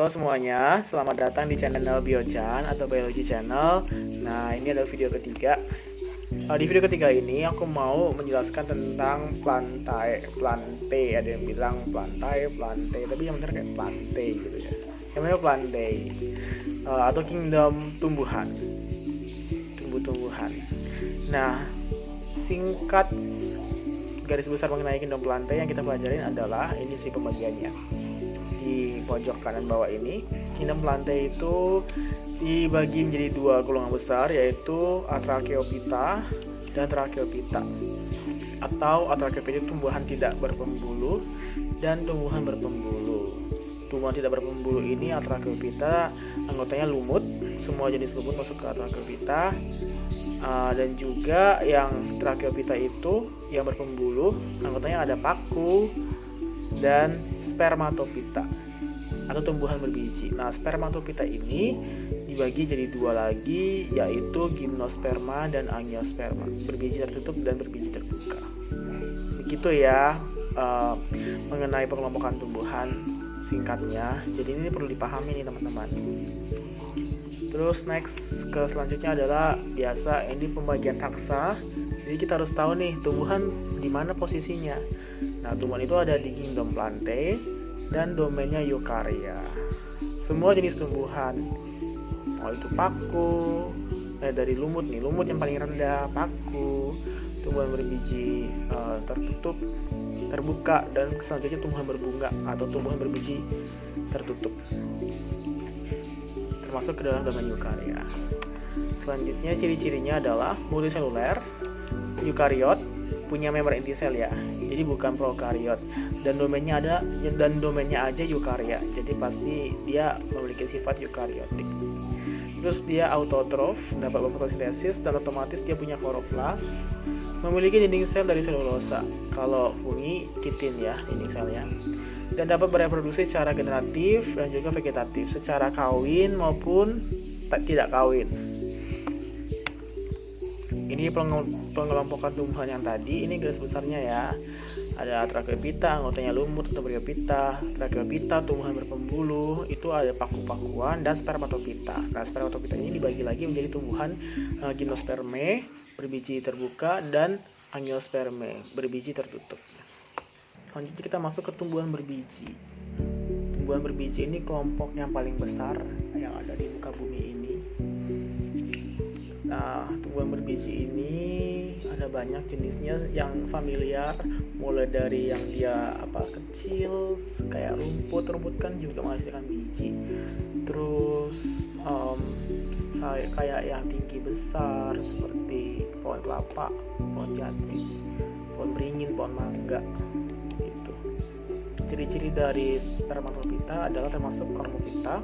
Halo semuanya, selamat datang di channel Biochan atau Biology Channel. Nah, ini adalah video ketiga. Di video ketiga ini aku mau menjelaskan tentang plantae. Ada yang bilang plantae, tapi yang benar kayak plantae gitu ya. Yang benar plantae atau kingdom tumbuhan, tumbuh-tumbuhan. Nah, singkat garis besar mengenai kingdom plantae yang kita pelajarin adalah ini sih pembagiannya. Di pojok kanan bawah ini, kingdom plantae itu dibagi menjadi dua golongan besar, yaitu Atracheophyta dan Tracheophyta. Atau Atracheophyta itu tumbuhan tidak berpembuluh dan tumbuhan berpembuluh. Tumbuhan tidak berpembuluh ini Atracheophyta, anggotanya lumut, semua jenis lumut masuk ke Atracheophyta. Dan juga yang Tracheophyta itu yang berpembuluh, anggotanya ada paku dan spermatophyta atau tumbuhan berbiji. Nah, spermatophyta ini dibagi jadi dua lagi, yaitu gymnosperma dan angiosperma, berbiji tertutup dan berbiji terbuka. Begitu ya mengenai pengelompokan tumbuhan singkatnya. Jadi ini perlu dipahami nih teman-teman. Terus next ke selanjutnya adalah biasa ini pembagian taksa. Jadi kita harus tahu nih tumbuhan di mana posisinya. Nah, tumbuhan itu ada di kingdom plantae dan domainnya Eukarya. Semua jenis tumbuhan, mau itu paku, dari lumut nih, lumut yang paling rendah, paku, tumbuhan berbiji tertutup, terbuka, dan selanjutnya tumbuhan berbunga atau tumbuhan berbiji tertutup, termasuk ke dalam domain Eukarya. Selanjutnya ciri-cirinya adalah multiseluler, eukariot, punya membran inti sel ya, jadi bukan prokariot, dan domainnya aja eukarya, jadi pasti dia memiliki sifat eukariotik. Terus dia autotrof, dapat berfotosintesis, dan otomatis dia punya kloroplas, memiliki dinding sel dari selulosa, kalau fungi kitin ya dinding selnya, dan dapat bereproduksi secara generatif dan juga vegetatif, secara kawin maupun tidak kawin. Ini pengelompokan tumbuhan yang tadi, ini garis besarnya ya. Ada Tracheophyta, anggotanya lumut atau Bryophyta. Tracheophyta, tumbuhan berpembuluh, itu ada paku-pakuan, dan Spermatophyta. Nah, Spermatophyta ini dibagi lagi menjadi tumbuhan Gymnospermae, berbiji terbuka, dan Angiospermae, berbiji tertutup. Selanjutnya kita masuk ke tumbuhan berbiji. Tumbuhan berbiji ini kelompok yang paling besar yang ada di muka bumi ini. Nah, tumbuhan berbiji ini ada banyak jenisnya yang familiar, mulai dari yang dia kecil kayak rumput kan juga menghasilkan biji. Terus kayak yang tinggi besar seperti pohon kelapa, pohon jati, pohon beringin, pohon mangga gitu. Ciri-ciri dari Spermatophyta adalah termasuk Cormophyta.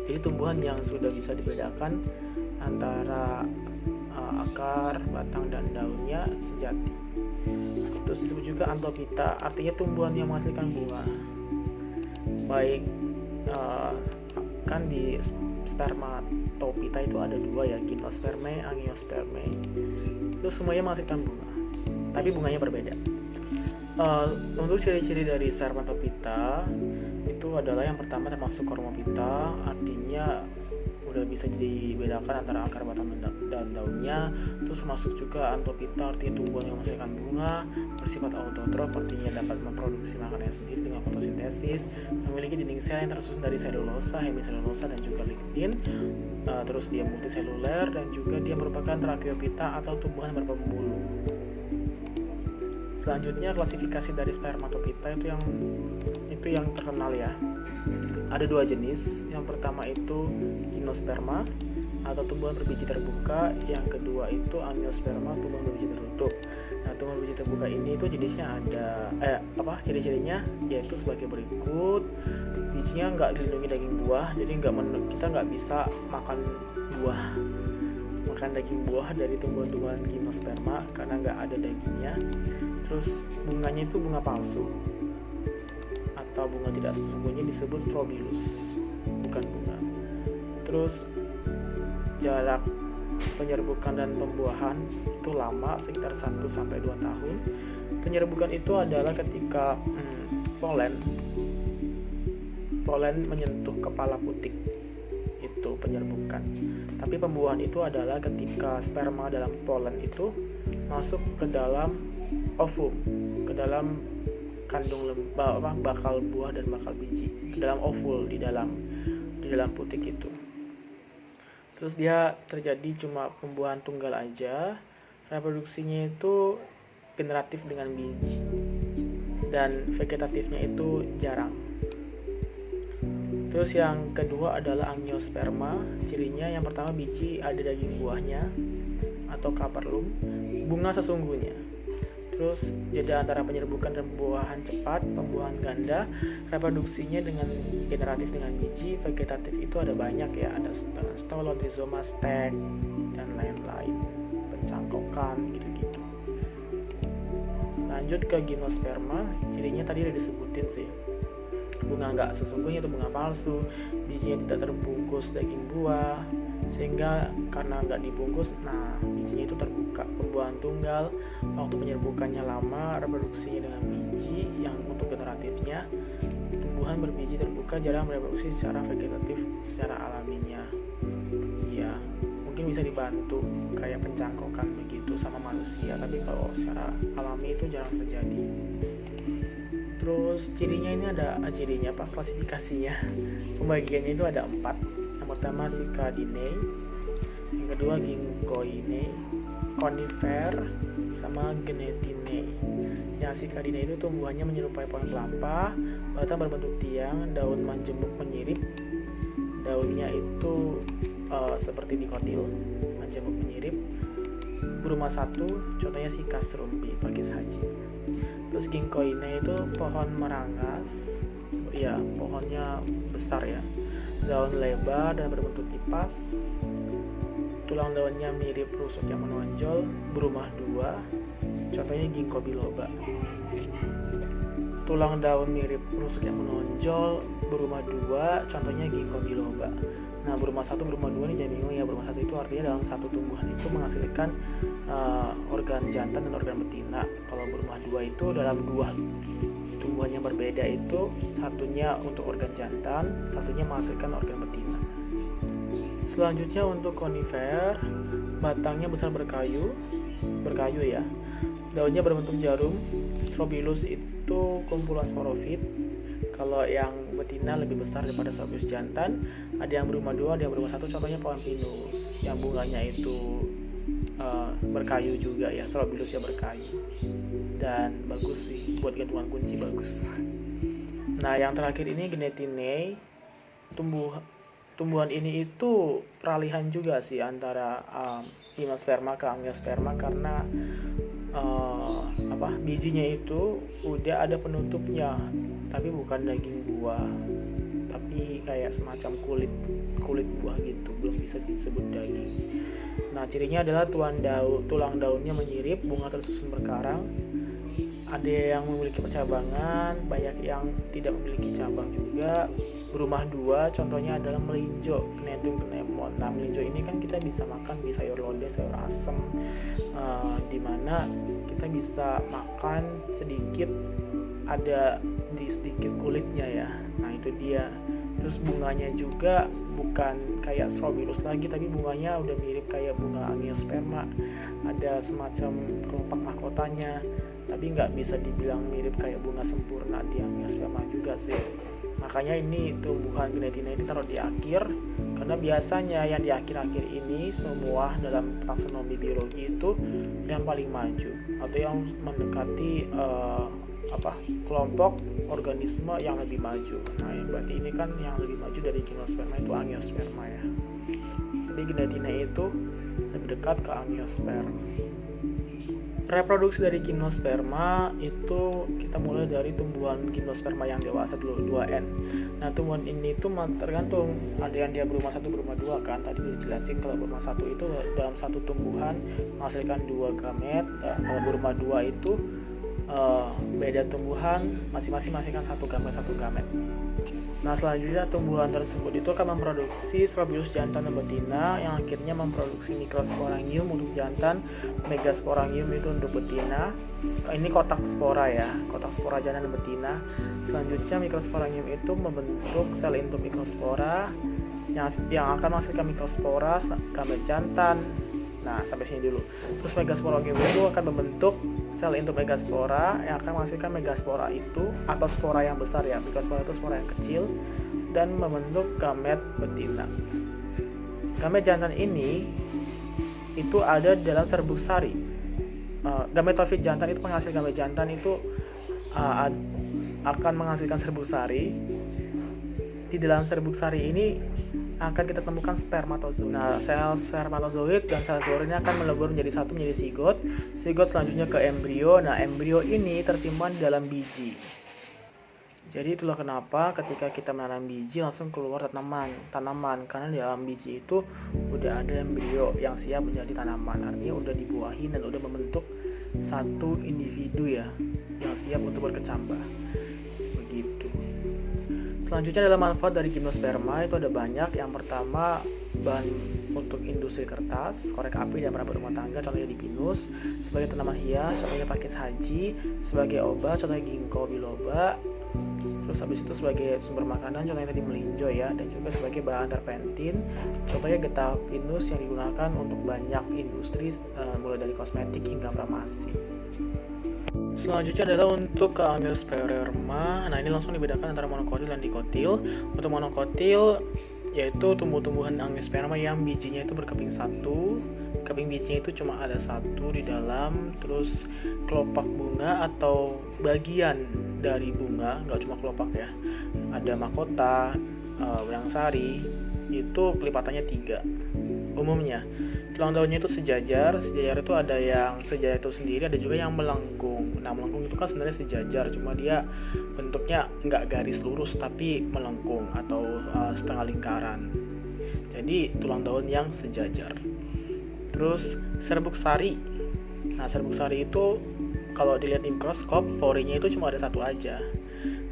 Jadi tumbuhan yang sudah bisa dibedakan antara akar, batang, dan daunnya sejati. Itu disebut juga Anthophyta, artinya tumbuhan yang menghasilkan bunga. Baik kan di Spermatophyta itu ada dua ya, Gymnospermae, Angiospermae. Itu semuanya menghasilkan bunga, tapi bunganya berbeda. Untuk ciri-ciri dari Spermatophyta itu adalah yang pertama termasuk Cormophyta, artinya udah bisa dibedakan antara akar, batang, dan daunnya. Terus masuk juga Anthophyta, artinya tumbuhan yang menghasilkan bunga, bersifat autotrof, artinya dapat memproduksi makanannya sendiri dengan fotosintesis, memiliki dinding sel yang tersusun dari selulosa, hemiselulosa, dan juga lignin. Terus dia multiseluler, dan juga dia merupakan Tracheophyta atau tumbuhan berpembuluh. Selanjutnya klasifikasi dari Spermatophyta itu yang terkenal ya. Ada dua jenis. Yang pertama itu Gymnosperma atau tumbuhan berbiji terbuka. Yang kedua itu Angiosperma, tumbuhan berbiji tertutup. Nah, tumbuhan berbiji terbuka ini itu jenisnya ada ciri-cirinya yaitu sebagai berikut. Bijinya nggak dilindungi daging buah, jadi kita nggak bisa makan daging buah dari tumbuhan-tumbuhan Gymnosperma karena nggak ada dagingnya. Terus bunganya itu bunga palsu atau bunga tidak sesungguhnya, disebut strobilus, bukan bunga. Terus jarak penyerbukan dan pembuahan itu lama, sekitar 1-2 tahun. Penyerbukan itu adalah ketika polen polen menyentuh kepala putik, itu penyerbukan. Tapi pembuahan itu adalah ketika sperma dalam polen itu masuk ke dalam ovum, ke dalam kandung bakal buah dan bakal biji, ke dalam ovul di dalam putik itu. Terus dia terjadi cuma pembuahan tunggal aja, reproduksinya itu generatif dengan biji, dan vegetatifnya itu jarang. Terus yang kedua adalah angiosperma. Cirinya yang pertama, biji ada daging buahnya atau carpellum, bunga sesungguhnya. Terus jeda antara penyerbukan dan pembuahan cepat, pembuahan ganda, reproduksinya dengan generatif dengan biji, vegetatif itu ada banyak ya, ada stolon, rizoma, stek, dan lain-lain, pencangkokan gitu-gitu. Lanjut ke gimnosperma, cirinya tadi udah disebutin sih. Bunga nggak sesungguhnya itu bunga palsu, bijinya tidak terbungkus daging buah, sehingga karena nggak dibungkus, nah bijinya itu terbuka. Pembuahan tunggal, waktu penyerbukannya lama, reproduksinya dengan biji yang untuk generatifnya. Tumbuhan berbiji terbuka jarang mereproduksi secara vegetatif secara alaminya. Ya, mungkin bisa dibantu kayak pencangkokan begitu sama manusia, tapi kalau secara alami itu jarang terjadi. Terus cirinya ini ada cirinya apa, klasifikasinya, pembagiannya itu ada 4. Yang pertama Cichlidae, yang kedua Ginkgoinae, Conifer, sama Gnetinae. Yang Cichlidae itu tumbuhannya menyerupai pohon kelapa, batang berbentuk tiang, daun menjemuk menyirip, daunnya itu seperti dikotil, menjemuk menyirip, berumah satu, contohnya Cycas rumpi, pakis haji. Terus Ginkgoinae itu pohon merangas, ya pohonnya besar ya, daun lebar dan berbentuk kipas, tulang daunnya mirip rusuk yang menonjol, berumah 2, contohnya Ginkgo biloba. Tulang daun mirip rusuk yang menonjol, berumah 2, contohnya Ginkgo biloba. Nah, berumah 1, berumah 2 ini jangan bingung ya. Berumah 1 itu artinya dalam satu tumbuhan itu menghasilkan organ jantan dan organ betina. Kalau berumah 2 itu dalam 2 tumbuhan yang berbeda itu, satunya untuk organ jantan, satunya menghasilkan organ betina. Selanjutnya untuk conifer, batangnya besar berkayu ya. Daunnya berbentuk jarum. Strobilus itu kumpulan sporofit. Kalau yang betina lebih besar daripada Strobilus jantan. Ada yang berumah 2, ada yang berumah 1, contohnya pohon pinus yang bunganya itu berkayu juga ya, Strobilus ya berkayu. Dan bagus sih buat gantungan kunci, bagus. Nah, yang terakhir ini Gnetinae. Tumbuhan ini itu peralihan juga sih antara gimnosperma ke angiosperma, karena bijinya itu udah ada penutupnya, tapi bukan daging buah, tapi kayak semacam kulit buah gitu, belum bisa disebut daging. Nah, cirinya adalah tulang daunnya menyirip, bunga tersusun berkarang, ada yang memiliki percabangan, banyak yang tidak memiliki cabang juga. Berumah 2, contohnya adalah melinjo, Cnidum cnemon. Nah, melinjo ini kan kita bisa makan di sayur lodeh, sayur asem, dimana kita bisa makan sedikit, ada di sedikit kulitnya ya. Nah, itu dia. Terus bunganya juga bukan kayak Strobilus lagi, tapi bunganya udah mirip kayak bunga angiosperma, ada semacam kelopak mahkotanya, tapi nggak bisa dibilang mirip kayak bunga sempurna di angiosperma juga sih. Makanya ini tumbuhan Gnetinae ini taruh di akhir, karena biasanya yang di akhir-akhir ini semua dalam taksonomi biologi itu yang paling maju atau yang mendekati kelompok organisme yang lebih maju. Nah, yang berarti ini kan yang lebih maju dari gimnosperma itu angiosperma ya. Jadi Gnetinae itu lebih dekat ke angiosperma. Reproduksi dari gimnosperma itu kita mulai dari tumbuhan gimnosperma yang dewasa dulu, 2N. Nah, tumbuhan ini itu tergantung, ada yang dia berumah 1, berumah 2 kan. Tadi dijelasin kalau berumah 1 itu dalam satu tumbuhan menghasilkan 2 gamet. Kalau berumah 2 itu beda tumbuhan masing-masing menghasilkan 1 gamet. Nah, selanjutnya tumbuhan tersebut itu akan memproduksi Strobilus jantan dan betina yang akhirnya memproduksi mikrosporangium untuk jantan, megasporangium itu untuk betina. Ini kotak spora ya, kotak spora jantan dan betina. Selanjutnya mikrosporangium itu membentuk sel induk mikrospora yang akan menghasilkan mikrospora gamet jantan. Nah, sampai sini dulu. Terus megasporangium itu akan membentuk sel induk megaspora yang akan menghasilkan megaspora itu atau spora yang besar ya. Megaspora itu spora yang kecil dan membentuk gamet betina. Gamet jantan ini itu ada dalam serbuk sari. Gametofit jantan itu penghasil gamet jantan itu akan menghasilkan serbuk sari. Di dalam serbuk sari ini akan kita temukan spermatozoid. Nah, sel spermatozoid dan sel telur ini akan melebur menjadi satu menjadi zigot. Zigot selanjutnya ke embrio. Nah, embrio ini tersimpan di dalam biji. Jadi itulah kenapa ketika kita menanam biji langsung keluar tanaman karena di dalam biji itu udah ada embrio yang siap menjadi tanaman. Artinya udah dibuahi dan udah membentuk satu individu ya yang siap untuk berkecambah. Begitu. Selanjutnya adalah manfaat dari gimnosperma, itu ada banyak. Yang pertama, bahan untuk industri kertas, korek api dan perabot rumah tangga, contohnya di pinus, sebagai tanaman hias, contohnya pakis haji, sebagai obat, contohnya ginkgo biloba, terus habis itu sebagai sumber makanan, contohnya tadi melinjo ya, dan juga sebagai bahan terpentin, contohnya getah pinus yang digunakan untuk banyak industri, mulai dari kosmetik hingga farmasi. Selanjutnya adalah untuk angiosperma. Nah, ini langsung dibedakan antara monokotil dan dikotil. Untuk monokotil yaitu tumbuh-tumbuhan angiosperma yang bijinya itu berkeping satu. Keping bijinya itu cuma ada satu di dalam. Terus kelopak bunga atau bagian dari bunga, nggak cuma kelopak ya. Ada mahkota, benang sari, itu kelipatannya 3. Umumnya tulang daunnya itu sejajar itu ada yang sejajar itu sendiri, ada juga yang melengkung. Nah, melengkung itu kan sebenarnya sejajar, cuma dia bentuknya nggak garis lurus tapi melengkung atau setengah lingkaran. Jadi tulang daun yang sejajar. Terus serbuk sari. Nah, serbuk sari itu kalau dilihat di mikroskop porinya itu cuma ada satu aja.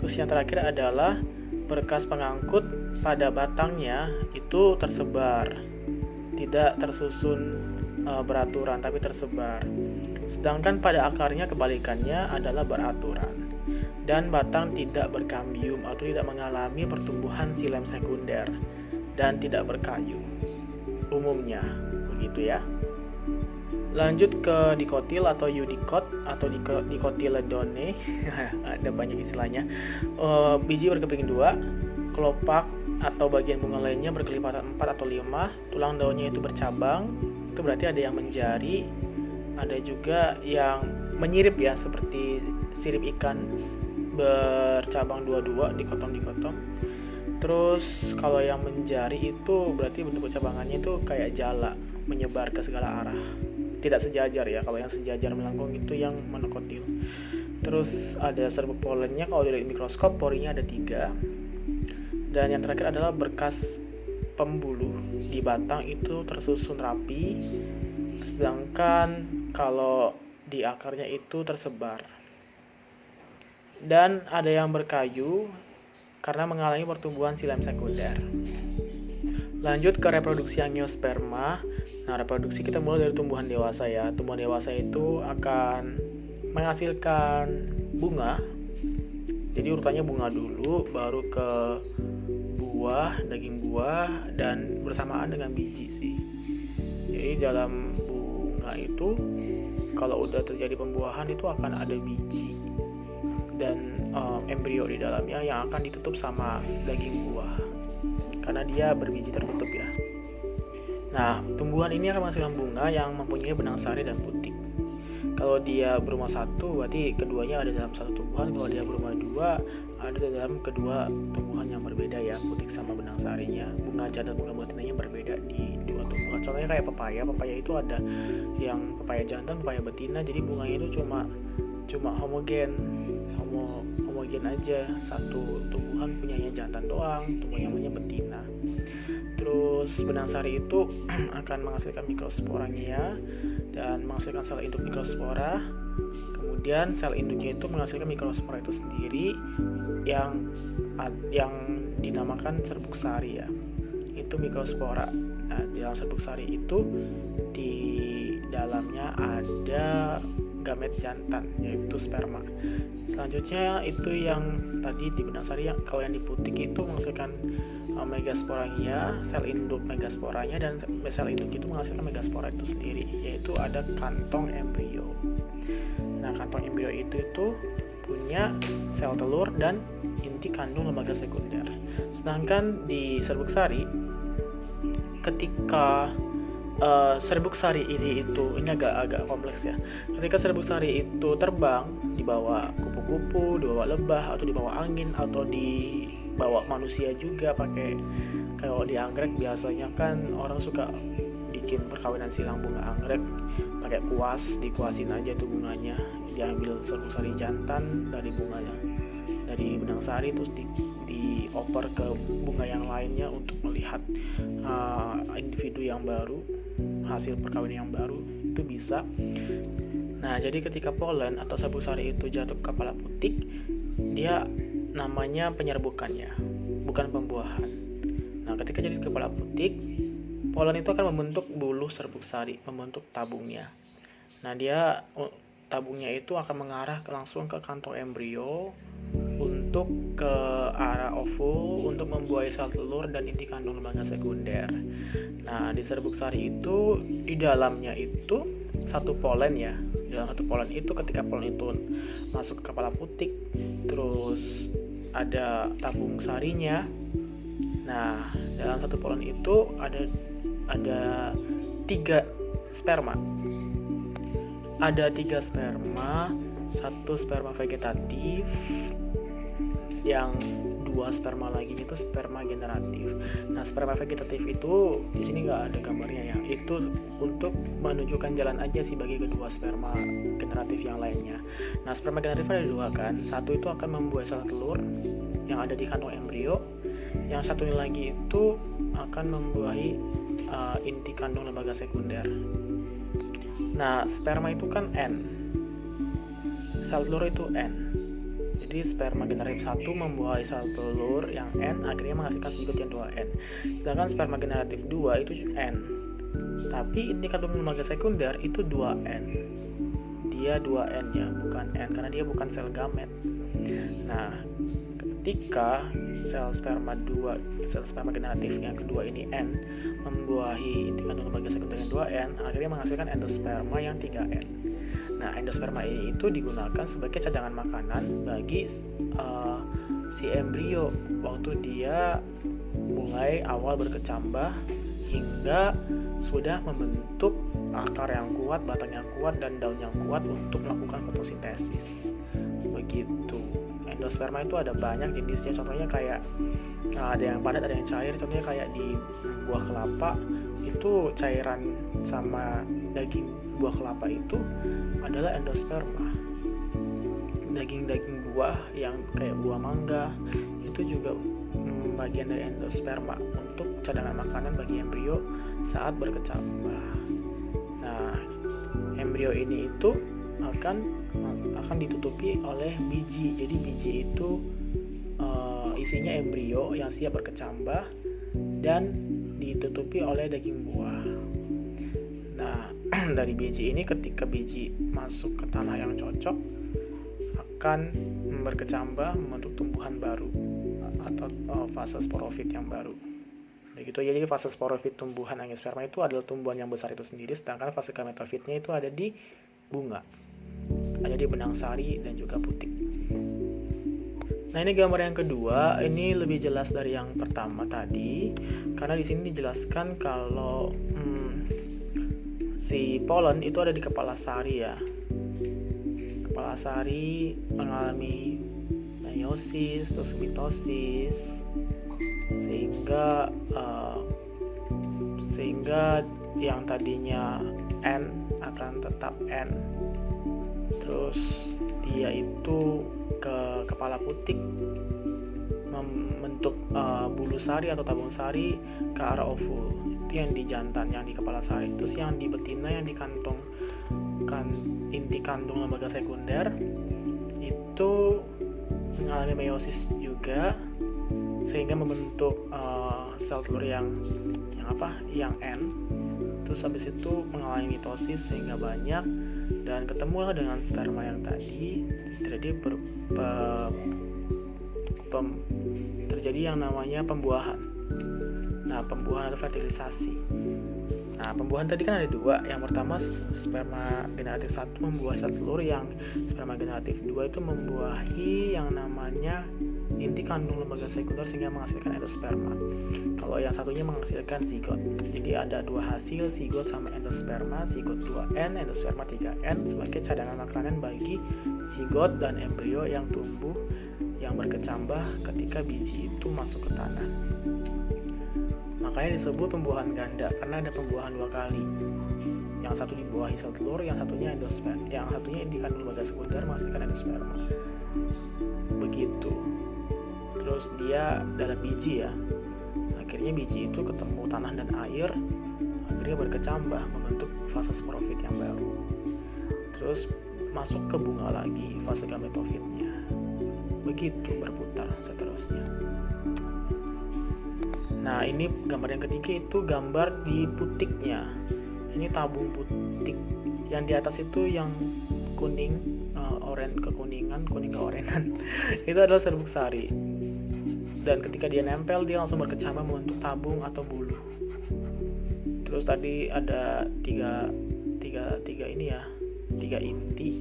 Terus yang terakhir adalah berkas pengangkut pada batangnya itu tersebar, tidak tersusun beraturan tapi tersebar. Sedangkan pada akarnya kebalikannya adalah beraturan. Dan batang tidak berkambium atau tidak mengalami pertumbuhan xilem sekunder dan tidak berkayu. Umumnya begitu ya. Lanjut ke dikotil atau eudikot atau dikotiledone. Ada banyak istilahnya. Biji berkeping 2, kelopak atau bagian bunga lainnya berkelipatan 4 atau 5, tulang daunnya itu bercabang, itu berarti ada yang menjari, ada juga yang menyirip ya, seperti sirip ikan bercabang dua-dua, dikotong. Terus kalau yang menjari itu berarti bentuk cabangannya itu kayak jala, menyebar ke segala arah, tidak sejajar ya. Kalau yang sejajar melengkung itu yang monokotil. Terus ada serbuk polennya, kalau dilihat mikroskop porinya ada 3. Dan yang terakhir adalah berkas pembuluh di batang itu tersusun rapi, sedangkan kalau di akarnya itu tersebar. Dan ada yang berkayu karena mengalami pertumbuhan xilem sekunder. Lanjut ke reproduksi angiosperma. Nah, reproduksi kita mulai dari tumbuhan dewasa ya. Tumbuhan dewasa itu akan menghasilkan bunga. Jadi urutannya bunga dulu, baru ke buah, daging buah, dan bersamaan dengan biji sih. Jadi dalam bunga itu kalau udah terjadi pembuahan itu akan ada biji dan embrio di dalamnya yang akan ditutup sama daging buah karena dia berbiji tertutup ya. Nah, tumbuhan ini akan menghasilkan bunga yang mempunyai benang sari dan putik. Kalau dia berumah satu, berarti keduanya ada dalam satu tumbuhan. Kalau dia berumah 2, ada dalam kedua tumbuhan yang berbeda ya, putik sama benang sarinya. Bunga jantan dan bunga betinanya berbeda di 2 tumbuhan. Contohnya kayak pepaya. Pepaya itu ada yang pepaya jantan, pepaya betina. Jadi bunganya itu cuma homogen aja. Satu tumbuhan punyanya jantan doang, tumbuhan yang punya betina. Terus benang sari itu akan menghasilkan mikrosporangia dan menghasilkan sel induk mikrospora. Kemudian sel induknya itu menghasilkan mikrospora itu sendiri yang dinamakan serbuk sari ya. Itu mikrospora. Nah, di dalam serbuk sari itu di dalamnya ada gamet jantan yaitu sperma. Selanjutnya itu yang tadi di benang sari, yang kalau yang di putik itu menghasilkan megasporangia, sel induk megasporanya, dan sel induk itu menghasilkan megaspora itu sendiri, yaitu ada kantong embrio. Nah, kantong embrio itu punya sel telur dan inti kandung lembaga sekunder. Sedangkan di serbuk sari, ketika serbuk sari ini agak kompleks ya. Ketika serbuk sari itu terbang di bawah kupu-kupu, di bawah lebah, atau di bawah angin, atau di bawah manusia juga pakai, kalau di anggrek biasanya kan orang suka bikin perkawinan silang bunga anggrek pakai kuas, dikuasin aja itu bunganya, diambil serbuk sari jantan dari bunganya, dari benang sari, terus dioper ke bunga yang lainnya untuk melihat individu yang baru, hasil perkawinan yang baru, itu bisa. Nah, jadi ketika polen atau serbuk sari itu jatuh ke kepala putik, dia namanya penyerbukannya, bukan pembuahan. Nah, ketika jadi kepala putik, polen itu akan membentuk bulu serbuk sari, membentuk tabungnya. Nah, tabungnya itu akan mengarah langsung ke kantong embrio untuk ke arah ovul untuk membuahi sel telur dan inti kandung lembaga sekunder. Nah, di serbuk sari itu di dalamnya itu satu polen ya. Di dalam satu polen itu, ketika polen itu masuk ke kepala putik, terus ada tabung sarinya. Nah, dalam satu polen itu ada 3 sperma. Ada 3 sperma, satu sperma vegetatif, yang 2 sperma lagi itu sperma generatif. Nah, sperma vegetatif itu di sini nggak ada gambarnya ya. Itu untuk menunjukkan jalan aja sih bagi kedua sperma generatif yang lainnya. Nah, sperma generatif ada 2 kan. Satu itu akan membuahi sel telur yang ada di kantong embrio. Yang satunya lagi itu akan membuahi inti kandung lembaga sekunder. Nah, sperma itu kan N, sel telur itu N. Jadi sperma generatif 1 membuahi sel telur yang N, akhirnya menghasilkan zigot yang 2N. Sedangkan sperma generatif 2 itu N. Tapi inti kandung lembaga sekunder itu 2N. Dia 2N ya, bukan N, karena dia bukan sel gamet. Nah, ketika sel sperma generatif yang kedua ini N membuahi inti kandung lembaga sekunder yang 2N, akhirnya menghasilkan endosperma yang 3N. Nah, endosperma ini itu digunakan sebagai cadangan makanan bagi si embrio waktu dia mulai awal berkecambah hingga sudah membentuk akar yang kuat, batang yang kuat, dan daun yang kuat untuk melakukan fotosintesis. Begitu. Endosperma itu ada banyak jenisnya, contohnya kayak ada yang padat, ada yang cair. Contohnya kayak di buah kelapa itu cairan sama daging buah kelapa itu adalah endosperma. Daging-daging buah yang kayak buah mangga itu juga bagian dari endosperma untuk cadangan makanan bagi embrio saat berkecambah. Nah, embrio ini itu akan ditutupi oleh biji. Jadi biji itu isinya embrio yang siap berkecambah dan ditutupi oleh daging buah. Nah, dari biji ini, ketika biji masuk ke tanah yang cocok, akan berkecambah membentuk tumbuhan baru atau fase sporofit yang baru. Begitu ya. Jadi fase sporofit tumbuhan angiosperma itu adalah tumbuhan yang besar itu sendiri, sedangkan fase gametofitnya itu ada di bunga, ada di benang sari dan juga putik. Nah, ini gambar yang kedua, ini lebih jelas dari yang pertama tadi, karena di sini dijelaskan kalau si polen itu ada di kepala sari ya. Kepala sari mengalami meiosis, terus mitosis, sehingga yang tadinya N akan tetap N. Terus dia itu ke kepala putik membentuk bulu sari atau tabung sari ke arah ovul. Itu yang di jantan, yang di kepala sari. Terus yang di betina, yang di kantong inti kandung lembaga sekunder itu mengalami meiosis juga, sehingga membentuk sel telur yang N. Terus habis itu mengalami mitosis sehingga banyak, dan ketemulah dengan sperma yang tadi. Terjadi yang namanya pembuahan. Nah, pembuahan atau fertilisasi. Nah, pembuahan tadi kan ada dua. Yang pertama, sperma generatif 1 membuah sel telur, yang sperma generatif 2 itu membuahi yang namanya inti kandung lembaga sekunder sehingga menghasilkan endosperma. Kalau yang satunya menghasilkan zigot. Jadi ada dua hasil, zigot sama endosperma. Zigot 2N, endosperma 3N sebagai cadangan makanan bagi zigot dan embrio yang tumbuh yang berkecambah ketika biji itu masuk ke tanah. Makanya disebut pembuahan ganda karena ada pembuahan dua kali. Yang satu dibuahi sel telur, yang satunya endosperma, yang satunya inti kandung lembaga sekunder menghasilkan endosperma. Begitu. Terus dia dalam biji ya. Akhirnya biji itu ketemu tanah dan air, akhirnya berkecambah membentuk fase sporofit yang baru. Terus masuk ke bunga lagi, fase gametofitnya. Begitu berputar seterusnya. Nah, ini gambar yang ketiga itu gambar di putiknya. Ini tabung putik. Yang di atas itu yang kuning, kuning ke orenan. Itu adalah serbuk sari. Dan ketika dia nempel, dia langsung berkecambah membentuk tabung atau bulu. Terus tadi ada tiga inti,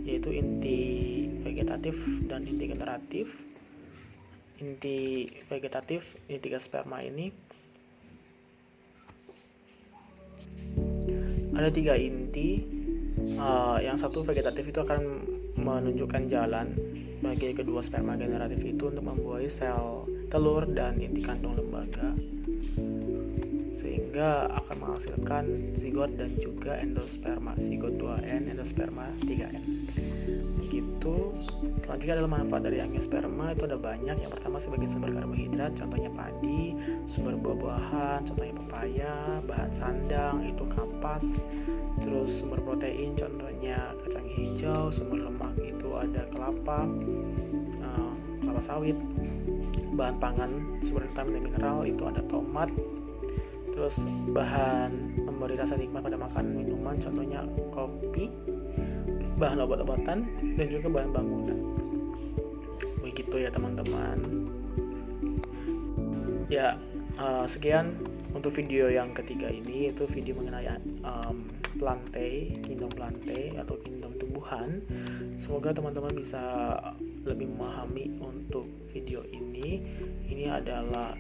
yaitu inti vegetatif dan inti generatif. Inti vegetatif, ini 3 sperma ini ada 3 inti. Yang satu vegetatif itu akan menunjukkan jalan bagi kedua sperma generatif itu untuk membuahi sel telur dan inti kandung lembaga, sehingga akan menghasilkan zigot dan juga endosperma. Zigot 2N, endosperma 3N. Begitu. Selanjutnya adalah manfaat dari angiosperma. Itu ada banyak. Yang pertama sebagai sumber karbohidrat, contohnya padi. Sumber buah-buahan, contohnya pepaya. Bahan sandang, itu kapas. Terus sumber protein, contohnya kacang hijau. Sumber lemak itu ada kelapa sawit. Bahan pangan, sumber vitamin dan mineral itu ada tomat. Terus bahan memberi rasa nikmat pada makanan minuman, contohnya kopi. Bahan obat-obatan dan juga bahan bangunan. Begitu ya teman-teman. Ya, sekian untuk video yang ketiga ini, itu video mengenai kingdom plantae atau kingdom tumbuhan. Semoga teman-teman bisa lebih memahami untuk video ini. Ini adalah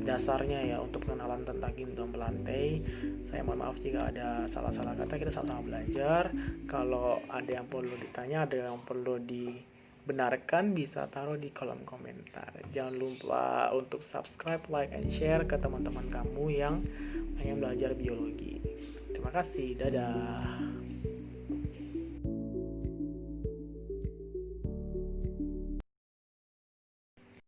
dasarnya ya untuk pengenalan tentang kingdom plantae. Saya mohon maaf jika ada salah-salah kata, kita sama-sama belajar. Kalau ada yang perlu ditanya, ada yang perlu dibenarkan, bisa taruh di kolom komentar. Jangan lupa untuk subscribe, like, and share ke teman-teman kamu yang pengen belajar biologi. Terima kasih, dadah.